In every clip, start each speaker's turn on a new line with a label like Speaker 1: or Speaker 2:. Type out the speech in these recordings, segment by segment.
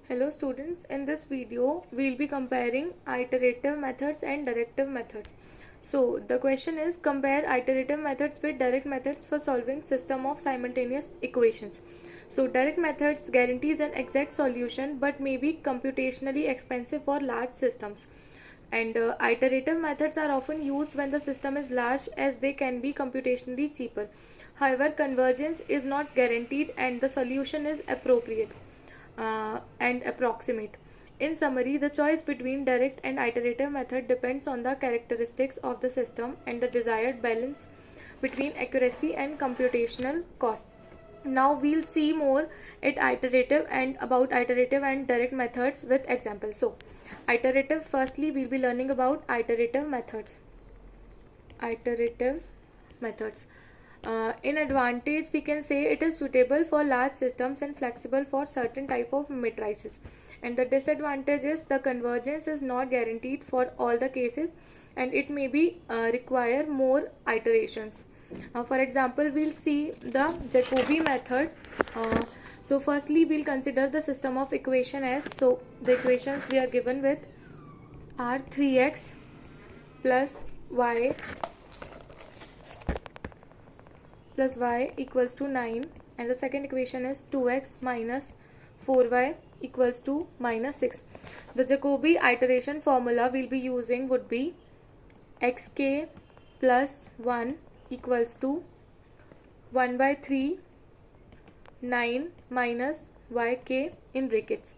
Speaker 1: Hello students, in this video we will be comparing iterative methods and directive methods. So the question is, compare iterative methods with direct methods for solving system of simultaneous equations. So direct methods guarantees an exact solution but may be computationally expensive for large systems. And iterative methods are often used when the system is large, as they can be computationally cheaper. However, convergence is not guaranteed and the solution is appropriate and approximate. In summary, the choice between direct and iterative method depends on the characteristics of the system and the desired balance between accuracy and computational cost. Now we'll see more at iterative and about iterative and direct methods with examples. So, iterative, firstly we'll be learning about iterative methods. Iterative methods. In advantage, we can say it is suitable for large systems and flexible for certain type of matrices. And the disadvantage is the convergence is not guaranteed for all the cases, and it may be require more iterations. For example, we'll see the Jacobi method. So firstly, we'll consider the system of equation as, so the equations we are given with are 3x plus y equals to 9, and the second equation is 2x minus 4y equals to minus 6. The Jacobi iteration formula we'll be using would be xk plus 1 equals to 1 by 3 9 minus yk in brackets,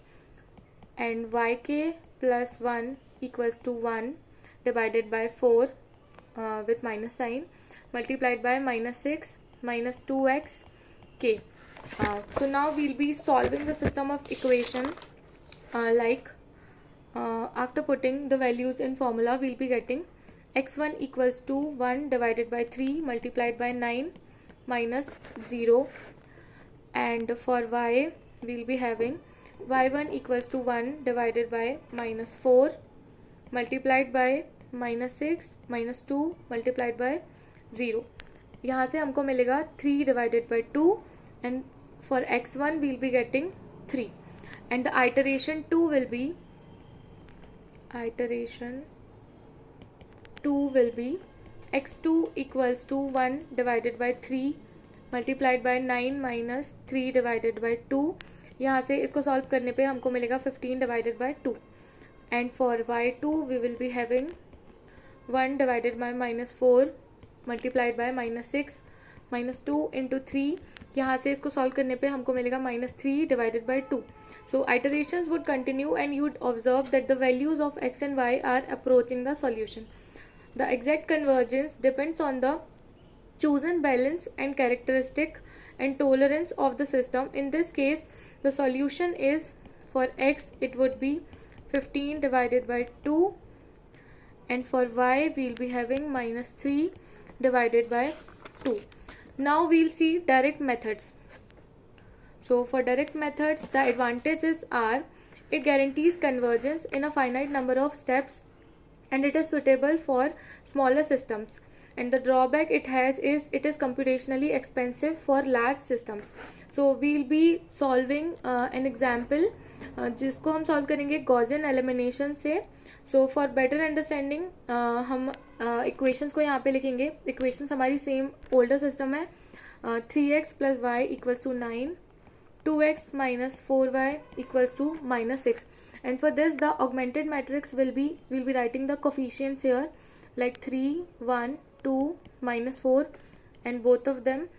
Speaker 1: and yk plus 1 equals to 1 divided by 4 with minus sign multiplied by minus 6 minus 2x k. So now we'll be solving the system of equation after putting the values in formula, we'll be getting x1 equals to 1 divided by 3 multiplied by 9 minus 0, and for y we'll be having y1 equals to 1 divided by minus 4 multiplied by minus 6 minus 2 multiplied by 0. यहाँ से हमको मिलेगा 3 divided by 2, and for x1 we'll be getting 3, and the iteration 2 will be x2 equals to 1 divided by 3 multiplied by 9 minus 3 divided by 2. यहाँ से इसको solve करने पे हमको मिलेगा 15 divided by 2, and for y2 we will be having 1 divided by minus 4 multiplied by minus 6 minus 2 into 3. यहाँ से इसको सॉल्व करने पे हमको मिलेगा minus 3 divided by 2. So iterations would continue and you would observe that the values of x and y are approaching the solution. The exact convergence depends on the chosen balance and characteristic and tolerance of the system. In this case, the solution is, for x it would be 15 divided by 2, and for y we'll be having minus 3 divided by 2. Now we'll see direct methods. So for direct methods, the advantages are it guarantees convergence in a finite number of steps, and it is suitable for smaller systems. And the drawback it has is it is computationally expensive for large systems. So we'll be solving an example जिसको हम solve करेंगे Gaussian elimination से. So for better understanding हम equations को यहाँ पे लिखेंगे. Equations हमारी same older system है. 3x plus y equals to 9, 2x minus 4y equals to minus 6, and for this the augmented matrix we'll be writing the coefficients here like 3 1 2 minus 4, and both of them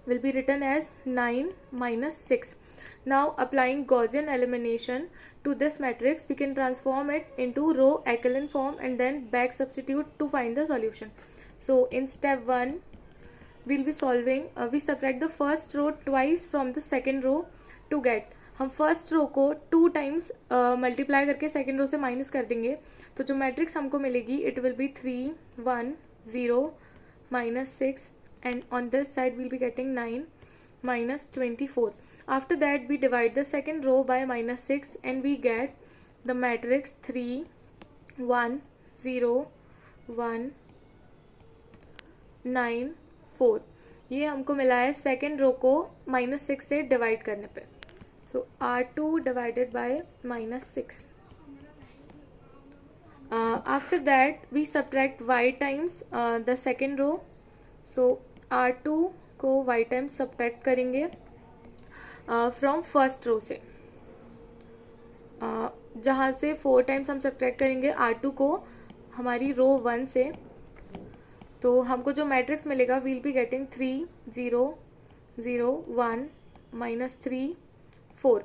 Speaker 1: will be written as 9 minus 6. Now applying Gaussian elimination to this matrix, we can transform it into row echelon form and then back substitute to find the solution. So in step 1 we'll be solving, we subtract the first row twice from the second row to get, हम first row को 2 times multiply करके second row से minus कर देंगे, तो जो matrix हमको मिलेगी it will be 3 1 0 minus 6, and on this side we'll be getting 9 minus 24. After that we divide the second row by minus 6 and we get the matrix 3 1 0 1 9 4. ये हमको मिला है सेकेंड रो को minus 6 से डिवाइड करने पे. So R2 divided by -6. After that we subtract y times the second row. So R2 को y times subtract करेंगे फ्रॉम फर्स्ट रो से, जहाँ से 4 टाइम्स हम सब्ट्रैक्ट करेंगे R2 को हमारी रो 1 से, तो हमको जो मैट्रिक्स मिलेगा we'll be getting 3 0 0 1 -3 4.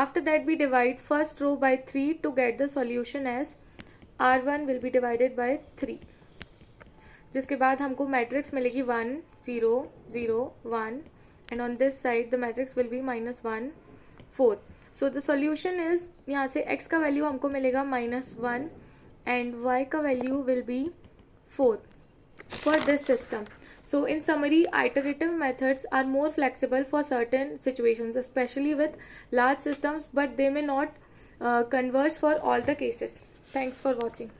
Speaker 1: After that we divide first row by 3 to get the solution as R1 will be divided by 3, जिसके बाद हमको मैट्रिक्स मिलेगी 1 0 0 1 and on this side the matrix will be -1 4. So the solution is, यहाँ से x का value हमको मिलेगा -1 and y का value will be 4 for this system. So in summary, iterative methods are more flexible for certain situations, especially with large systems, but they may not converge for all the cases. Thanks for watching.